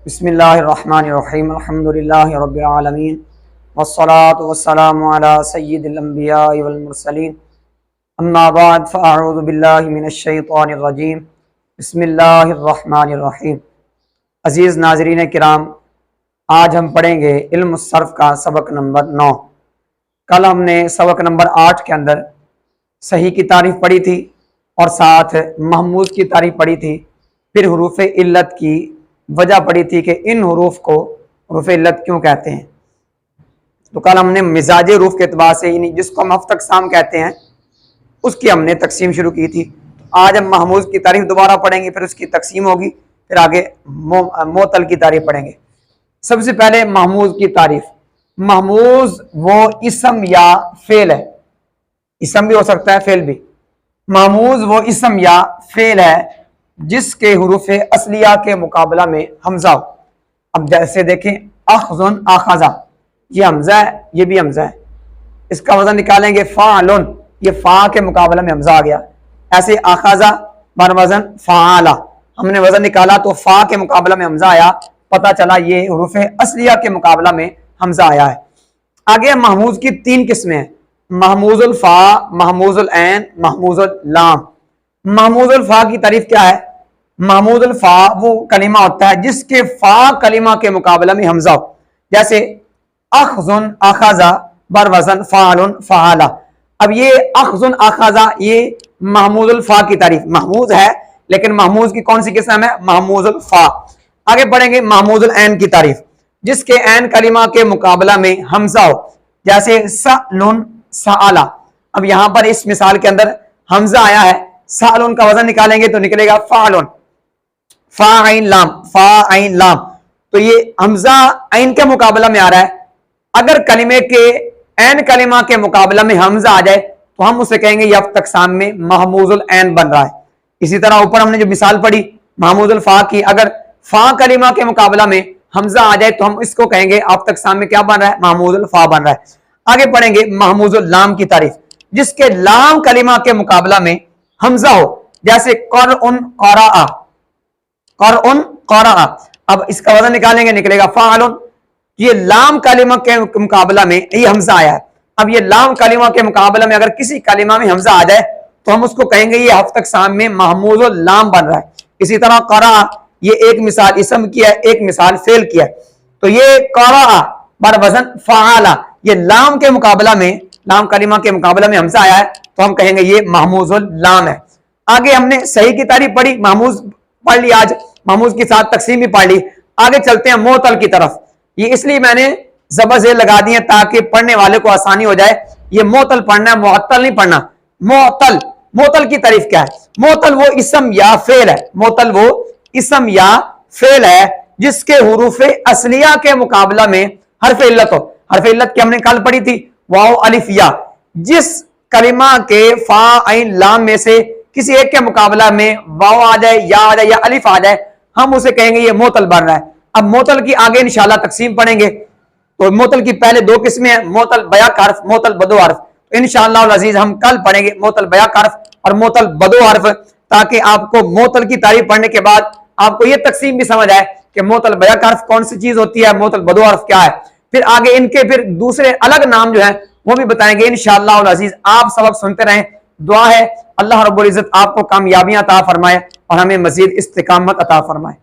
بسم اللہ الرحمن الرحیم الحمدللہ رب العالمین والصلاة والسلام علی سید الانبیاء والمرسلین اما بعد فاعوذ باللہ من الشیطان الرجیم بسم اللہ الرحمن الرحیم۔ عزیز ناظرین کرام، آج ہم پڑھیں گے علم الصرف کا سبق نمبر 9۔ کل ہم نے سبق نمبر 8 کے اندر صحیح کی تعریف پڑھی تھی اور ساتھ محموز کی تعریف پڑھی تھی، پھر حروف علت کی وجہ پڑھی تھی کہ ان حروف کو حروف علت کیوں کہتے ہیں۔ تو کل ہم نے مزاج حروف کے اعتبار سے، یعنی جس کو ہم ہفت اقسام کہتے ہیں، اس کی ہم نے تقسیم شروع کی تھی۔ آج ہم محموز کی تعریف دوبارہ پڑھیں گے، پھر اس کی تقسیم ہوگی، پھر آگے معطل کی تعریف پڑھیں گے۔ سب سے پہلے محموز کی تعریف۔ محموز وہ اسم یا فعل ہے، اسم بھی ہو سکتا ہے فعل بھی۔ محموز وہ اسم یا فعل ہے جس کے حروف اصلیہ کے مقابلہ میں حمزہ ہو۔ اب جیسے دیکھیں اخذن اخذا، یہ حمزہ ہے، یہ بھی حمزہ ہے، اس کا وزن نکالیں گے فعلن، یہ فا کے مقابلہ میں حمزہ آ گیا۔ ایسے اخذا بر وزن فعالا، ہم نے وزن نکالا تو فا کے مقابلہ میں حمزہ آیا، پتہ چلا یہ حروف اصلیہ کے مقابلہ میں حمزہ آیا ہے۔ آگے محموز کی 3 قسمیں ہیں: محموز الفا، محموز العین، محموز اللام۔ محموز الفا کی تعریف کیا ہے؟ محموز الفا وہ کلمہ ہوتا ہے جس کے فا کلمہ کے مقابلہ میں حمزہ ہو، جیسے اخذن اخذا بر وزن فعلن فعالا۔ اب یہ اخذن اخذا یہ محموز الفا کی تعریف، محموز ہے لیکن محموز کی کون سی قسم ہے؟ محموز الفا۔ آگے پڑھیں گے محموز العین کی تعریف، جس کے عین کلمہ کے مقابلہ میں حمزہ ہو، جیسے سألن سألا۔ اب یہاں پر اس مثال کے اندر حمزہ آیا ہے، سألن کا وزن نکالیں گے تو نکلے گا فعلن، فا عین لام، فا عین لام، تو یہ حمزہ عین کے مقابلہ میں آ رہا ہے۔ اگر کلمے کے عین کلمہ کے مقابلہ میں حمزہ آ جائے تو ہم اسے کہیں گے یہ ہفت اقسام میں محموز العین بن رہا ہے۔ اسی طرح اوپر ہم نے جو مثال پڑھی محموز الفا کی، اگر فا کلمہ کے مقابلہ میں حمزہ آ جائے تو ہم اس کو کہیں گے ہفت اقسام میں کیا بن رہا ہے؟ محموز الفا بن رہا ہے۔ آگے پڑھیں گے محموز اللام کی تعریف، جس کے لام کلمہ کے مقابلہ میں حمزہ ہو، جیسے قرء قرأ، قرء قرأ۔ اب اس کا وزن نکالیں گے نکلے گا فعلن، یہ لام کلمہ کے مقابلہ میں یہ حمزہ آیا ہے۔ اب یہ لام کلمہ کے مقابلہ میں اگر کسی کلمہ میں حمزہ آ جائے تو ہم اس کو کہیں گے یہ ہفت اقسام میں محموز اللام بن رہا ہے۔ اسی طرح قرأ، یہ ایک مثال اسم کی ہے، ایک مثال فعل کی ہے، تو یہ قرأ بر وزن فعالا، یہ لام کے مقابلہ میں، لام کلمہ کے مقابلہ میں حمزہ آیا ہے تو ہم کہیں گے یہ محموز اللام ہے۔ آگے ہم نے صحیح کی تعریف پڑھی، محموز پڑھ لی، آج محموز کے ساتھ تقسیم بھی پڑھ لی۔ آگے چلتے ہیں معطل کی طرف۔ یہ اس لیے میں نے زبر زیر لگا دی ہے تاکہ پڑھنے والے کو آسانی ہو جائے۔ یہ معطل پڑھنا ہے، معطل نہیں پڑھنا۔ معطل، معطل کی تعریف کیا ہے؟ معطل وہ اسم یا فعل ہے، معطل وہ اسم یا فعل ہے جس کے حروف اصلیہ کے مقابلہ میں حرف علت ہو۔ حرف علت کی ہم نے کل پڑھی تھی واو الف یا، جس کلمہ کے فا عین لام میں سے کسی ایک کے مقابلہ میں واو آ جائے، یا آ جائے، یا الف آ جائے، ہم اسے کہیں گے یہ معطل بن رہا ہے۔ اب معطل کی آگے انشاءاللہ تقسیم پڑھیں گے۔ تو معطل کی پہلے 2 قسمیں ہیں، معطل بیاق حرف، معطل بدو حرف۔ انشاءاللہ العزیز ہم کل پڑھیں گے معطل بیاق حرف اور معطل بدو حرف، تاکہ آپ کو معطل کی تعریف پڑھنے کے بعد آپ کو یہ تقسیم بھی سمجھ آئے کہ معطل بیاق حرف کون سی چیز ہوتی ہے، معطل بدو حرف کیا ہے۔ پھر آگے ان کے پھر دوسرے الگ نام جو ہیں وہ بھی بتائیں گے انشاءاللہ العزیز۔ آپ سبق سنتے رہیں، دعا ہے اللہ رب العزت آپ کو کامیابیاں عطا فرمائے اور ہمیں مزید استقامت عطا فرمائے۔